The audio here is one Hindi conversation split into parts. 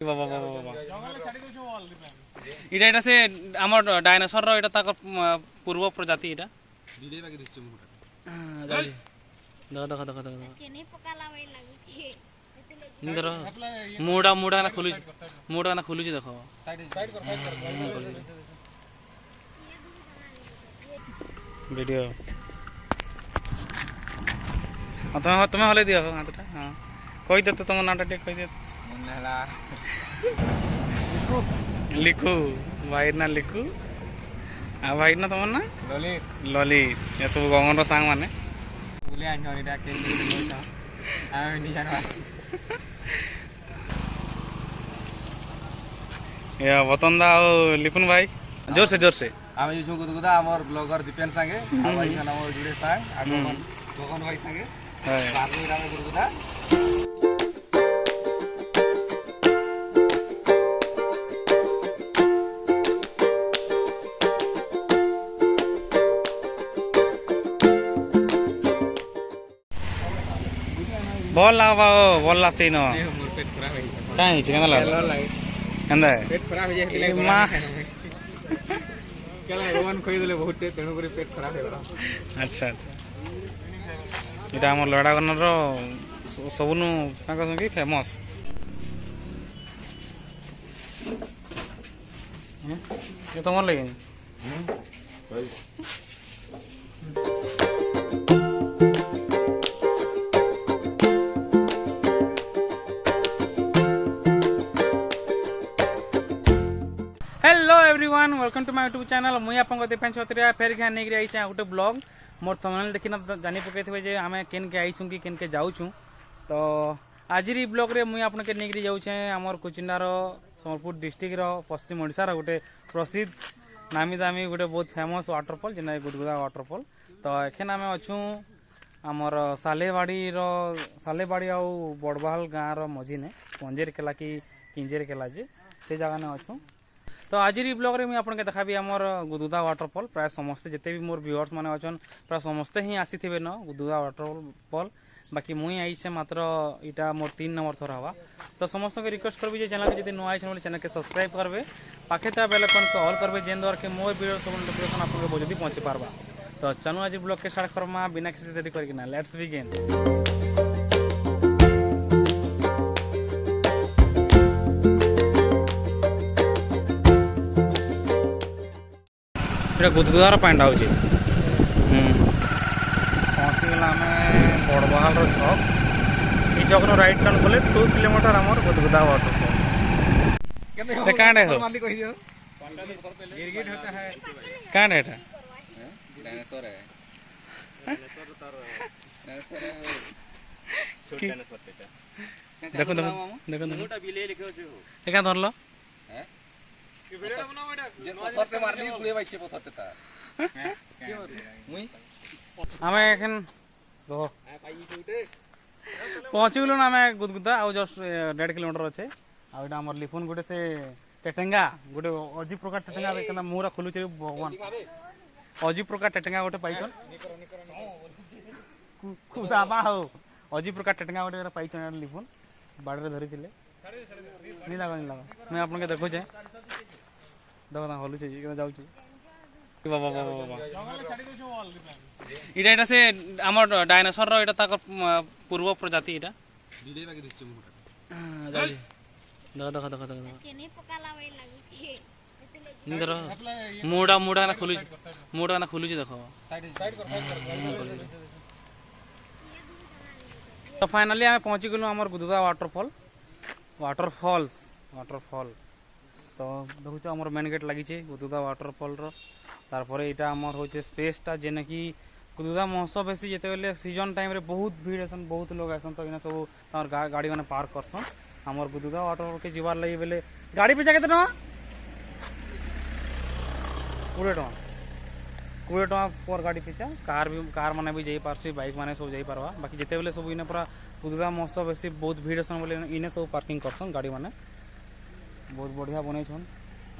बाबा बाबा बाबा इटा इटा से आमर डायनासोर रो इटा ताकर पूर्व प्रजाति इटा ভিডিও বাকি দিছ মুটা जाउजी देखो देखो देखो देखो केने पकाला वई लागुची इंदर मुडा मुडा ना खुलु देखो সাইড কর वीडियो तुम्हें तुम्हें हले दियो हाथटा हां कहि दे तो तुम नाटा टे कहि दे মন হেলা लिखू भाई ना लिखू आ भाई ना तुम ना ললিত ललित ये सब गंगन रो सांग माने বলে আনি এটা কেন দিতে নইতা আমি নি জানো ये वतनदा और लिपुन भाई जोर से আমি ইউসু গুদগুদা আমার ব্লগার দীপেন সাঙ্গে আর ভাই খানা আমার জুড়ে সাং আর গগন ভাই সাঙ্গে हाय বারলি রামে গুদগুদা बोल ला सीन মোর পেট খারাপ হই काई हिच केना लाग লাগে केंदा পেট খারাপ হই যায় মা কেলা রোমান কই দিলে বহুত তেণু করে পেট খারাপ হই গলা अच्छा अच्छा इटा हमर लड़ागन रो सबनु का कहसन की फेमस ये तो मोर लगे hello everyone welcome to my YouTube channel मुई आपन दीपेन छत्रिया फेर के नेगरी आइछ गोटे ब्लॉग मोर थंबनेल देखिना जानि पकैथिबे जे आमे केन के आइछु कि केन के जाउछु तो आजिरी ब्लॉग रे मुई आपन के नेगरी जाउछे हमर कुचिंडार सोनपुर डिस्ट्रिक्ट रो पश्चिम ओडिसा रो गोटे प्रसिद्ध नामी दामी गोटे बहुत फेमस वाटरफॉल जेना गुदगुदा वाटरफॉल तो एखन आमे अछु हमर सालेबाड़ी आउ बड़बाल गाँ रो मझी ने पंजेर केला की किंजेर केला जे से जगह ने अछु तो आज ब्लॉग रे मुझे आपके देखाबी आमर गुदगुदा वाटरफॉल प्राय समस्ते जिते भी मोर व्यूअर्स माने अछन प्राय समस्ते ही आसी थे न गुदगुदा वाटरफॉल बाकी मुई आई से मात्र इटा मोर 3 नंबर थोड़ा हवा तो समस्त के रिक्वेस्ट करबी जे चैनल के जदि नुआ आइछन बोले चैनल के सब्सक्राइब करबे पाखे ता बेल आइकन को ऑल करबे जेन द्वारा के मोर वीडियो सब नोटिफिकेशन आपन के जल्दी पहुंची पारबा तो चलो आज ब्लॉग के स्टार्ट करमा बिना किसी देरी करके ना लेट्स बिगिन गुदगुदार पांडा हो पहुँचीगला आम बड़बाल छक ये छक राइट टर्न कले 2 किलोमीटर आम गुदगुदा वाटरफॉल कांडे हो कहि दियो गिरगिट होता है कांडे एटा डायनासोर है डायनासोर है छोटा डायनासोर टेटा देखो देखो देखो मोटा बिले लिखो छे ए का धरलो हैं कि वीडियो बनाओ एटा जे फर्स्ट मारली गुले बाइचे पथते ता हैं के मुई आमे एखन दो पाई छुटे पहुँचीगलु ना आमे गुदगुदा आ जस्ट 1.5 किलोमीटर अच्छे आ एटा हमर लिफुन गोटे से टेटेंगा गोटे अजीब प्रकार टेटेंगा देखना मुरा खुलु छे भगवान अजीब प्रकार टेटेंगा गोटे पाइछन खुदा बा हो अजीब प्रकार टेटेंगा गोटे पाइछन लिफुन बाड़ रे धरिथिले नहीं लगा मैं आपन के देखो छे देखो ना हलु छे के जाउ छे बाबा बाबा बाबा इटा इटा से आमर डायनासोर रो इटा ताकर पूर्व प्रजाति इटा ভিডিও বাকি দিছ মুটা जाउजी देखो देखो देखो देखो केने पकाला वई लागुची इंदर मुडा ना खुलु देखो साइड कर तो फाइनली आम पहुँची गलु आमर गुदगुदा वाटरफॉल तो देखु आमर मेन गेट लगी गुदगुदा वाटरफॉल रो तारपरे इटा आमर होचे स्पेसटा जेने कि गुदगुदा महोत्सव बेसी जेते बेले सीजन टाइम रे बहुत भीड़ आसन बहुत लोग आसन तो इना सब तार गाड़ी माने पार्क करसन आमर गुदगुदा वाटरफॉल के जीवार लई बेले गाड़ी पे जाके ना 20 टका पर गाड़ी पीछा कार माने भी जाई पारसी बाइक माने सब जाई पारवा बाकी जेते बेले सब इने पूरा गुदगुदा महोत्सव बेसी बहुत भीड़ आसन बोले इने सब पार्किंग करसन गाड़ी माने बहुत बढ़िया बनै छन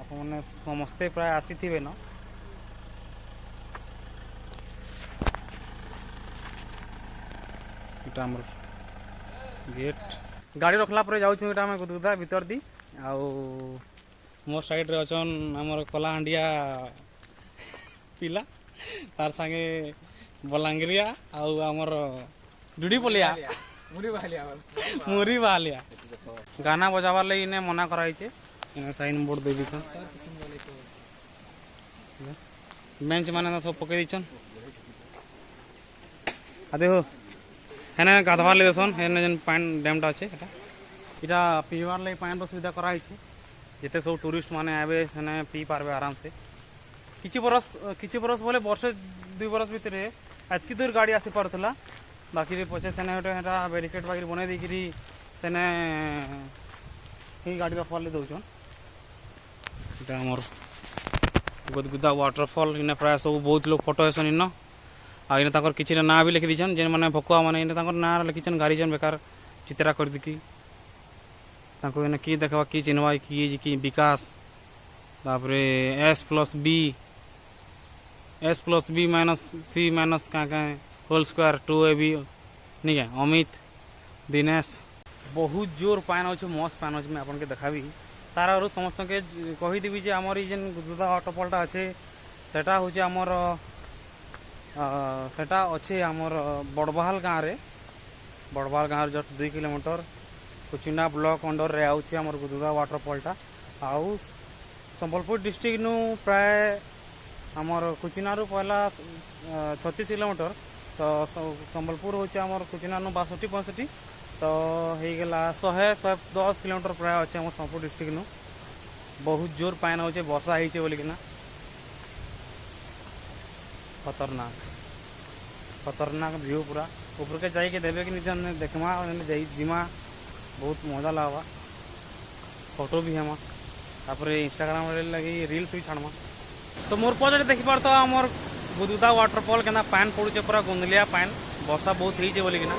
आप माने समस्ते प्राय आसी थिबे न इटा हमर गेट गाड़ी रखला पर जाउछु इटा हम गुदगुदा भीतर दी आउ मोर साइड रे अछन हमर कलाहांडिया पिला तार संगे बलांगिरिया आउ हमर डुडी पलिया मुरी बालिया गाना बजाबार लगी इन्हें मना कराई छे इन्हें साइन बोर्ड दे दीछन बेंच माने सब पके दीछन आ देखो हेने गाधवार ले देसन हेने जन पानी डैमटा अच्छे इटा पीवार लगी पानी सुविधा कराई छे जिते सब टूरिस्ट माने आवे सेने पी पारबे आराम से किछि बरस बोले वर्ष 2 बरस भीतर एतकी दूर गाड़ी आसी पारुला बाकी पचे सेने गोटे बैरिकेड बाकी बनै देकरी सेने ही गाड़ी रखवार ले दौन इटा आमर गुदगुदा वाटरफॉल इने प्राय सब बहुत लोग फोटो हेसन इन आ इने ताकर किछि ना भी लिखि दीछन जेन माने भकुआ माने इने ताकर ना लिखिछन गाड़ीजन बेकार चित्रा कर दिकी ताको इने की देखवा की चिन्हवा की विकास तापरे S+B माइनस C माइनस का होल स्क्वायर 2AB नहीं है अमित दिनेश बहुत जोर पान अच्छे मस्त पान अच्छे मैं आपन के देखाबी तार आरु समस्त के कहीदेवी जे आमर जेन गुदगुदा वाटरफॉलटा अच्छे सेटा होचे आमर सेटा अच्छे आमर बड़बाहाल गाँव रे बड़बाहाल गाँव just 2 kilometre Kuchinda block under रे आउचे आमर गुदगुदा वाटरफॉलटा आउ संबलपुर डिस्ट्रिक्ट नु प्राय आमर कुचिनारू पहला 36 किलोमीटर तो संबलपुर होचे आमर कुचिनारू 62-65 तो हो गला 100-110 किलोमीटर प्राय अच्छे आम संबलपुर डिस्ट्रिक्ट नु बहुत जोर पान होचे वर्षा होइचे बोलिकिना खतरनाक व्यू पूरा ऊपर के जाइए देवे कि निजन देखमा जिमा बहुत मजा लगा फोटो भी हेमा तापर इंस्टाग्राम लगी रील्स भी छाड़मा तो मोर पजे देखी पार तो आमर गुदगुदा वाटरफॉल के पान पड़ुचे पूरा गुंदलिया पान वर्षा बहुत होइचे बोलिकिना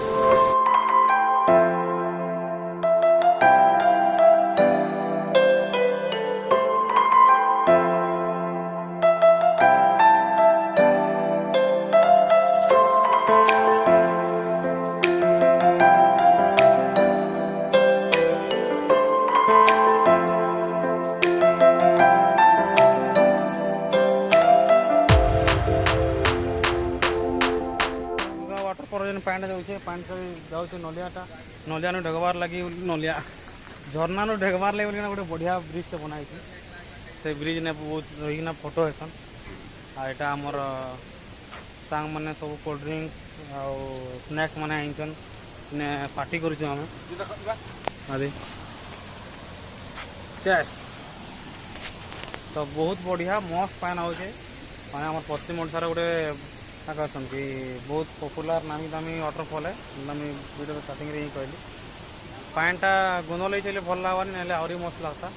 पानी जाऊे पानी जाऊे नलियाटा नलिया ढगवार लगी नलिया झरना ढगवार लगे गोटे बढ़िया ब्रिज बनाई से ब्रिज ने बहुत रहीकिना फोटो हेसन आटा आमर सांग मैंने सब कोल्ड ड्रिंक्स आउ स्नैक्स मैंने आईन ने पार्टी करुँ आम अरे चेस तो बहुत बढ़िया मस्त पान आउे मैंने आम पश्चिम ओडार गोटे कहसन कि बहुत पॉपुलर नामी दामी वाटरफॉल है दामी वीडियो स्टार्टिंग ही कहली पानटा गुंदल चले भल लगवानी ना आहरी मस्त लगता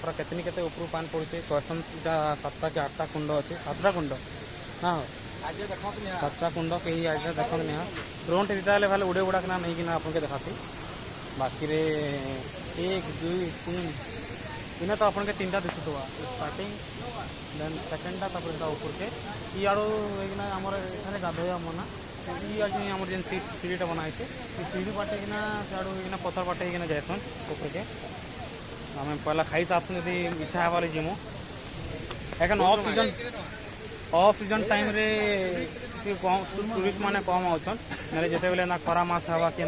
पूरा केतनी केते ऊपर पान पड़े कहसन इटा 7टा कि 8टा कुंड अच्छे 7टा कुंड हाँ 7टा कुंड कहीं आज देखते नहीं ड्रोन टे दीता भाई उड़े उड़ा के नहीं कि आपन के देखाती बाकी रे 1 2 3 इन्हें तो अपन के 3टा दिखुवा स्टार्टिंग देन सेकेंडटा ऊपर के इाड़ू आमर एखे गाधोया मना आम जेन सीढ़ीटा बनाई सीढ़ी बाटेकिना सियाड़ू पथर बाटेकिना जाएसन ऊपर के आम पहला खाई सासन यदि इच्छा हेबार जीमु एखन ऑफ सीजन टाइम रे टूरिस्ट माने कम आउछन ना जिते बेले ना खरा मास हवा कि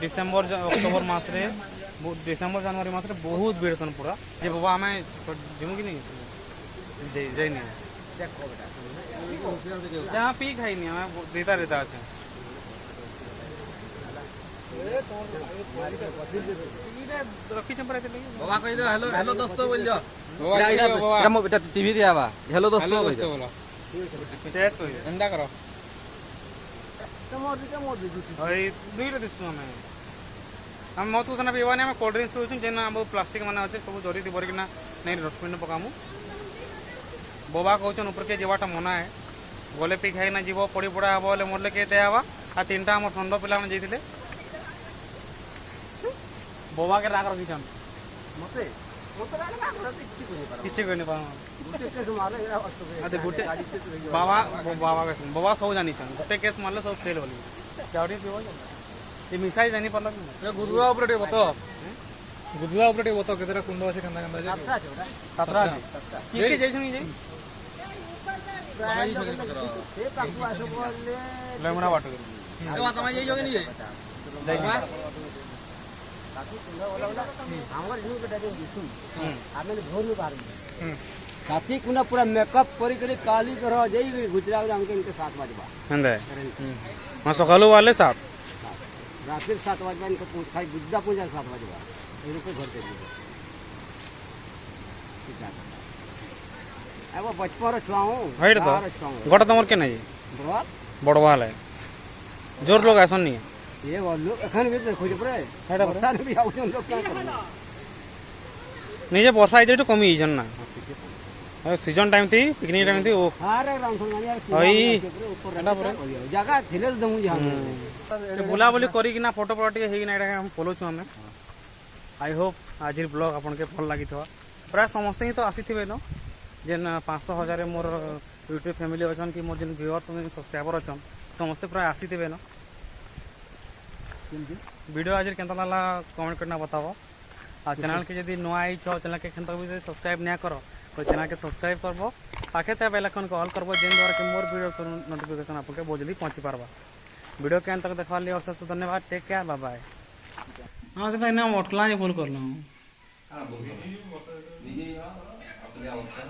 डिसेम्बर अक्टोबर मास रे डिसेम्बर जनवरी मास रे बहुत भीड़ सन पूरा जे बाबा आम जीमु कि नहीं जाइनी जहाँ पी खाई नहीं हमें देता रहता अच्छा रखी चंपा रहते बाबा कह दो हेलो हेलो दोस्तों बोल जाओ बाबा बेटा टीवी दिया बा हेलो दोस्तों बोलो चेस कोई एंडा करो ओई दुईटा दिसु हम मत को सना पीवानी हम कोल्ड ड्रिंक्स पीउछन जेना हम प्लास्टिक माने अच्छे सब जरी दी बरकिना नहीं डस्टबिन पकामु बोबा कहन ऊपर के जीवाटा मना है गले पी खाई ना जीव पड़ी पड़ा हे बोले मरले के देवा आ 3टा आम षंड पिला जाते बोबा के राग रखी मत किसी कह गोटे बाबा बाबा बाबा सब जानी गोटे केस मारले सब फेल होली जाऊरी पीब ये मिसाई जानी पार्ल गुरुआ बता गुदला ऊपर टे बताओ केतरा कुंड আছে কেননা কেননা আছে সাতটা আছে কি কি যাইছনি যে লেমনা বাট করে এবা তুমি যাই যোগে নি যাই साथी कुना पूरा मेकअप करी करी काली तरह जाई गुजरात हमके इनके 7 बजबा हंदे हां सकाळू वाले 7 रात्रि 7 बजबा इनको खाई बुद्धा पूजा 7 बजबा इनको घर पे अब बचपन छुआऊं हाइट तो गोटा तमर के नहीं बड़वा है जोर लोग ऐसा नहीं है ये बोलो एखन भी देखो जे परे हेडा परे सारे भी आउन लोग क्या करना नहीं जे वर्षा आई तो कमी जन ना सीजन टाइम थी पिकनिक टाइम थी ओ अरे राम सुन यार ओई ऊपर हेडा परे जगह थिले दमु जी हम बुला बुली करी कि ना फोटो फोटो टिके हेगी ना एटा हम फॉलो छु हमें आई होप आज ब्लॉग आपन के भल लागि थवा प्राय समस्त ही तो आसीथिबे न जेन 500,000 मोर यूट्यूब फैमिली अछन कि मोर जेन व्यूअर्स सब्सक्राइबर अछन समस्त प्राय आसीथिबे न वीडियो आज केनता लागला कमेंट करना बताओ आ चैनल के यदि नया आई छ चैनल के केनता भी सब्सक्राइब ना करो तो चैनल के सब्सक्राइब करबो पाखे ते बेल आइकन को ऑल करबो जेन द्वारा कि मोर वीडियो नोटिफिकेशन आपके बहुत जल्दी पहुंची पारबा वीडियो के अंत तक देखवा लिए और सबसे धन्यवाद टेक केयर बाय बाय हां से ना मोटला जे बोल करलो हां बोल निजे अपने अवसर